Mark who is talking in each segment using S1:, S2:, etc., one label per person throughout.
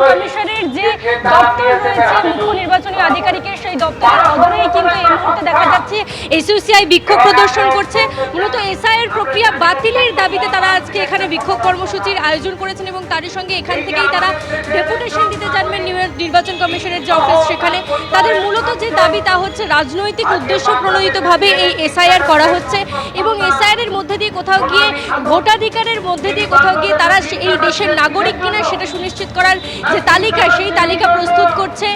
S1: কমিশনের যে দপ্তর রয়েছে মুখ্য নির্বাচনী আধিকারিকের, সেই দপ্তরের অদূরেই কিন্তু এই মুহূর্তে দেখা যাচ্ছে এসইউসিআই বিক্ষোভ প্রদর্শন করছে। মূলত এসআইআর প্রক্রিয়া বাতিলের দাবিতে তারা আজকে এখানে বিক্ষোভ কর্মসূচির আয়োজন করেছেন এবং তারই সঙ্গে এখান থেকেই তারা ডেপুটেশন দিতে জানবেন নির্বাচন কমিশনের যে অফিস সেখানে। তাদের মূলত যে দাবি তা হচ্ছে রাজনৈতিক উদ্দেশ্য প্রণোদিতভাবে এই এসআইআর করা হচ্ছে এবং এসআইআর এর মধ্যে দিয়ে কোথাও গিয়ে ভোটাধিকারের মধ্যে দিয়ে কোথাও গিয়ে তারা এই দেশের নাগরিক কিনা সেটা সুনিশ্চিত করার যে তালিকা, সেই তালিকা প্রস্তুত করছে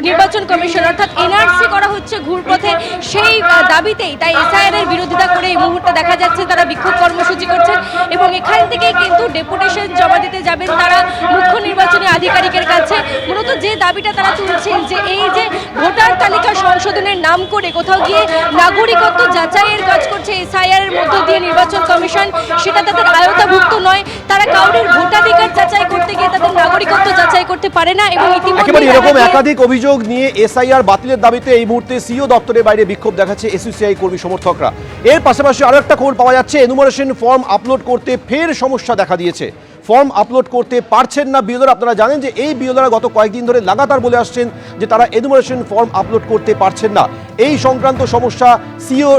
S1: নির্বাচন কমিশন, অর্থাৎ এনআরসি করা হচ্ছে ঘুরপথে। সেই দাবিতেই তাই এসআইআর এর বিরোধিতা করে এই মুহূর্তে দেখা যাচ্ছে তারা বিক্ষোভ কর্মসূচি করছেন এবং এখান থেকে কিন্তু ডেপুটেশন জমা দিতে যাবেন তারা মুখ্য নির্বাচনী আধিকারিকের কাছে। মূলত যে দাবিটা তারা তুলছেন যে এই যে ভোটার তালিকা সংশোধনের নাম করে কোথাও গিয়ে নাগরিকত্ব যাচাইয়ের কাজ করছে এসআইআর এর মধ্য দিয়ে নির্বাচন কমিশন, সেটা তাদের আওতাভুক্ত নয়। তারা কাউরের ভোটাধিকার যাচাই করতে গিয়ে তাদের নাগরিকত্ব যাচাই করতে পারে না এবং
S2: একেবারে এরকম একাধিক অভিযোগ নিয়ে এসআইআর বাতিলের দাবিতে এই মুহূর্তে সিও দপ্তরের বাইরে বিক্ষোভ দেখাচ্ছে এসইউসিআই কর্মী সমর্থকরা। এর পাশাপাশি আরো একটা খবর পাওয়া যাচ্ছে, এনুমারেশন ফর্ম আপলোড করতে ফের সমস্যা দেখা দিয়েছে। ফর্ম আপলোড করতে পারছেন না বিএলওরা। আপনারা জানেন যে এই বিএলওরা গত কয়েকদিন ধরে লাগাতার বলে আসছেন যে তারা এনুমারেশন ফর্ম আপলোড করতে পারছেন না। এই সংক্রান্ত সমস্যা সিও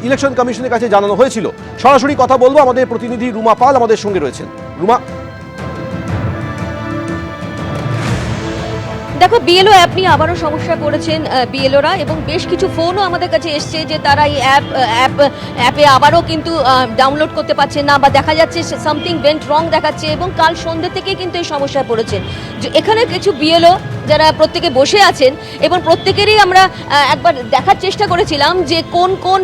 S2: ইলেকশন কমিশনের কাছে জানানো হয়েছিল। সরাসরি কথা বলবো, আমাদের প্রতিনিধি রুমা পাল আমাদের সঙ্গে রয়েছেন। রুমা,
S3: দেখো, বিএলও অ্যাপ নিয়ে আবারও সমস্যা করেছেন বিএলওরা এবং বেশ কিছু ফোনও আমাদের কাছে এসছে যে তারা এই অ্যাপে আবারও কিন্তু ডাউনলোড করতে পারছেন না বা দেখা যাচ্ছে সামথিং ওয়েন্ট রং দেখাচ্ছে এবং কাল সন্ধ্যে থেকেই কিন্তু এই সমস্যায় পড়েছেন। এখানে কিছু বিএলও যারা প্রত্যেকে বসে আছেন এবং প্রত্যেকেরই আমরা একবার দেখার চেষ্টা করেছিলাম যে কোন কোন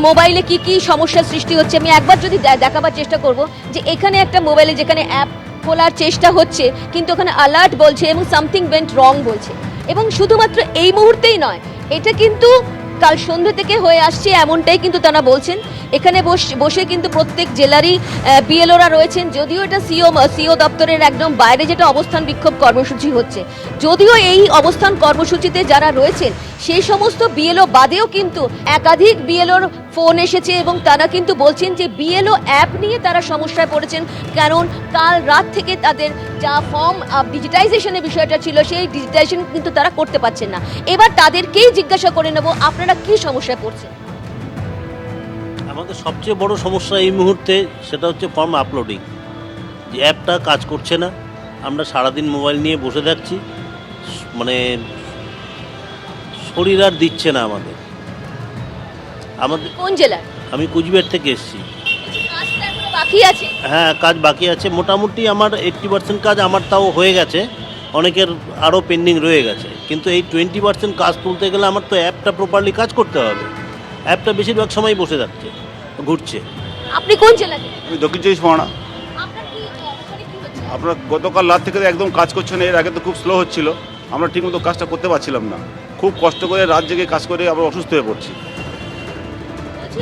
S3: মোবাইলে কি কি সমস্যার সৃষ্টি হচ্ছে। আমি একবার যদি দেখাবার চেষ্টা করব যে এখানে একটা মোবাইলে যেখানে অ্যাপ খোলার চেষ্টা হচ্ছে কিন্তু ওখানে অ্যালার্ট বলছে এবং সামথিং ওয়েন্ট রং বলছে। এবং শুধুমাত্র এই মুহূর্তেই নয়, এটা কিন্তু কাল সন্ধ্যে থেকে হয়ে আসছে এমনটাই কিন্তু তারা বলছেন। এখানে বসে কিন্তু প্রত্যেক জেলারই বিএলওরা রয়েছেন। যদিও এটা সিও দপ্তরের একদম বাইরে যেটা অবস্থান বিক্ষোভ কর্মসূচি হচ্ছে, যদিও এই অবস্থান কর্মসূচিতে যারা রয়েছেন সেই সমস্ত বিএলও বাদেও কিন্তু একাধিক বিএলওর ফোন এসেছে এবং তারা কিন্তু বলছেন যে বিএলও অ্যাপ নিয়ে তারা সমস্যায় পড়েছেন, কারণ কাল রাত থেকে তাদের যা ফর্ম ডিজিটাইজেশনের বিষয়টা ছিল সেই ডিজিটাইজেশন কিন্তু তারা করতে পারছেন না। এবার তাদেরকেই জিজ্ঞাসা করে নেব আপনারা কি সমস্যায় পড়ছেন।
S4: আমাদের সবচেয়ে বড় সমস্যা এই মুহূর্তে সেটা হচ্ছে ফর্ম আপলোডিং, যে অ্যাপটা কাজ করছে না। আমরা সারাদিন মোবাইল নিয়ে বসে থাকছি, মানে শরীর আর দিচ্ছে না আমাদের।
S3: কোন জেলার?
S4: আমি কুচবিহার থেকে এসেছি।
S3: বাকি আছে?
S4: হ্যাঁ, কাজ বাকি আছে। মোটামুটি আমার 80% কাজ আমার তাও হয়ে গেছে, অনেকের আরও পেন্ডিং রয়ে গেছে। কিন্তু এই 20% কাজ তুলতে গেলে আমার তো অ্যাপটা প্রপারলি কাজ করতে হবে। অ্যাপটা বেশিরভাগ সময় বসে থাকছে, ঘুরছে।
S3: আপনি কোন জেলা থেকে?
S5: আমি দক্ষিণ চব্বিশ পরগনা। আপনার গতকাল রাত থেকে একদম কাজ করছে না, এর আগে তো খুব স্লো হচ্ছিল, আমরা ঠিকমতো কাজটা করতে পারছিলাম না। খুব কষ্ট করে রাত জেগে কাজ করে আমরা অসুস্থ হয়ে পড়ছি।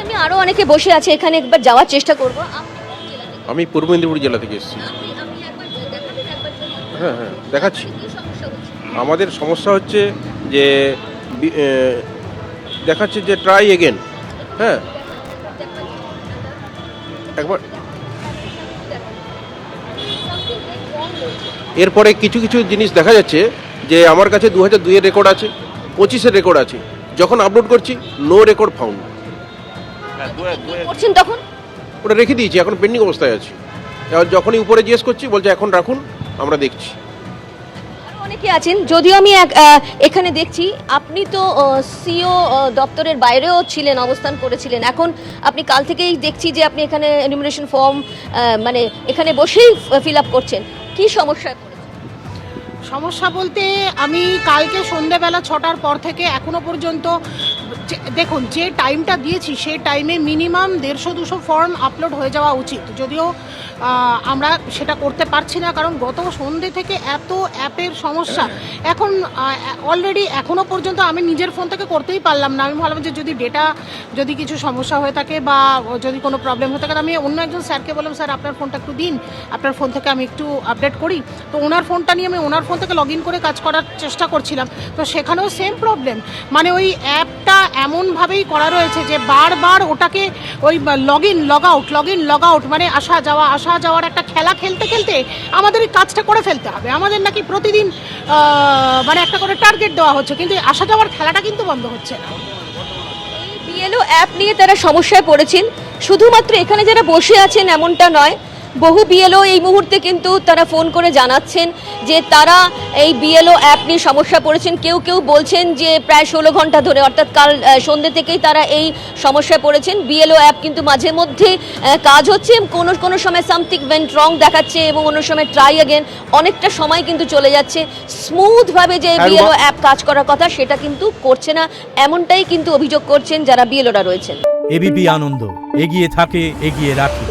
S3: আমি আরো অনেকে বসে আছে, এখানে একবার যাওয়ার চেষ্টা করব।
S6: আমি পূর্ব মেদিনীপুর জেলা থেকে এসেছি। হ্যাঁ হ্যাঁ, দেখাচ্ছি। আমাদের সমস্যা হচ্ছে যে দেখাচ্ছে যে ট্রাই এগেন। হ্যাঁ, একবার এরপরে কিছু কিছু জিনিস দেখা যাচ্ছে যে আমার কাছে 2002-এর রেকর্ড আছে, 25-এর রেকর্ড আছে, যখন আপলোড করছি নো রেকর্ড ফাউন্ড।
S3: তখন
S6: ওটা রেখে দিয়েছি, এখন পেন্ডিং অবস্থায় আছে। যখনই উপরে জিজ্ঞেস করছি বলছে এখন রাখুন, আমরা দেখছি।
S3: অনেকে আছেন, যদিও আমি এখানে দেখছি আপনি তো সিও দপ্তরের বাইরেও ছিলেন, অবস্থান করেছিলেন। এখন আপনি কাল থেকেই দেখছি যে আপনি এখানে এনুমারেশন ফর্ম মানে এখানে বসেই ফিল আপ করছেন। কি সমস্যা?
S7: সমস্যা বলতে আমি কালকে সন্ধ্যেবেলা 6টার পর থেকে এখনো পর্যন্ত দেখুন যে টাইমটা দিয়েছি সেই টাইমে মিনিমাম 150-200 ফর্ম আপলোড হয়ে যাওয়া উচিত, যদিও আমরা সেটা করতে পারছি না কারণ গত সন্ধ্যে থেকে এত অ্যাপের সমস্যা। এখন অলরেডি এখনও পর্যন্ত আমি নিজের ফোন থেকে করতেই পারলাম না। আমি ভাবলাম যে যদি কিছু সমস্যা হয়ে থাকে বা যদি কোনো প্রবলেম হয়ে থাকে, আমি অন্য একজন স্যারকে বললাম স্যার আপনার ফোনটা একটু দিন, আপনার ফোন থেকে আমি একটু আপডেট করি। তো ওনার ফোনটা নিয়ে আমি ওনার ফোন থেকে লগ ইন করে কাজ করার চেষ্টা করছিলাম, তো সেখানেও সেম প্রবলেম, মানে ওই অ্যাপটা এমনভাবেই করা রয়েছে যে বারবার ওটাকে ওই লগ ইন লগ আউট মানে আসা যাওয়ার একটা খেলা খেলতে খেলতে আমাদের এই কাজটা করে ফেলতে হবে। আমাদের নাকি প্রতিদিন মানে একটা করে টার্গেট দেওয়া হচ্ছে, কিন্তু এই আসা যাওয়ার খেলাটা কিন্তু বন্ধ হচ্ছে না।
S3: বিএলও অ্যাপ নিয়ে তারা সমস্যায় পড়েছেন, শুধুমাত্র এখানে যারা বসে আছেন এমনটা নয়, বহু বিএলও এই মুহূর্তে কিন্তু তারা ফোন করে জানাচ্ছেন যে তারা এই বিএলও অ্যাপ নিয়ে সমস্যা পড়েছেন। কেউ কেউ বলছেন যে প্রায় 16 ঘন্টা ধরে, অর্থাৎ কাল সন্ধ্যে থেকেই তারা এই সমস্যায় পড়েছেন। বিএলও অ্যাপ কিন্তু মাঝে মধ্যে কাজ হচ্ছে, কোনো সময় সামথিং ওয়েন্ট রং দেখাচ্ছে এবং অন্য সময় ট্রাই অ্যাগেন, অনেকটা সময় কিন্তু চলে যাচ্ছে। স্মুথভাবে যে বিএলও অ্যাপ কাজ করার কথা সেটা কিন্তু করছে না, এমনটাই কিন্তু অভিযোগ করছেন যারা বিএলওরা রয়েছেন।
S8: এবিপি আনন্দ, এগিয়ে থাকে, এগিয়ে রাখে।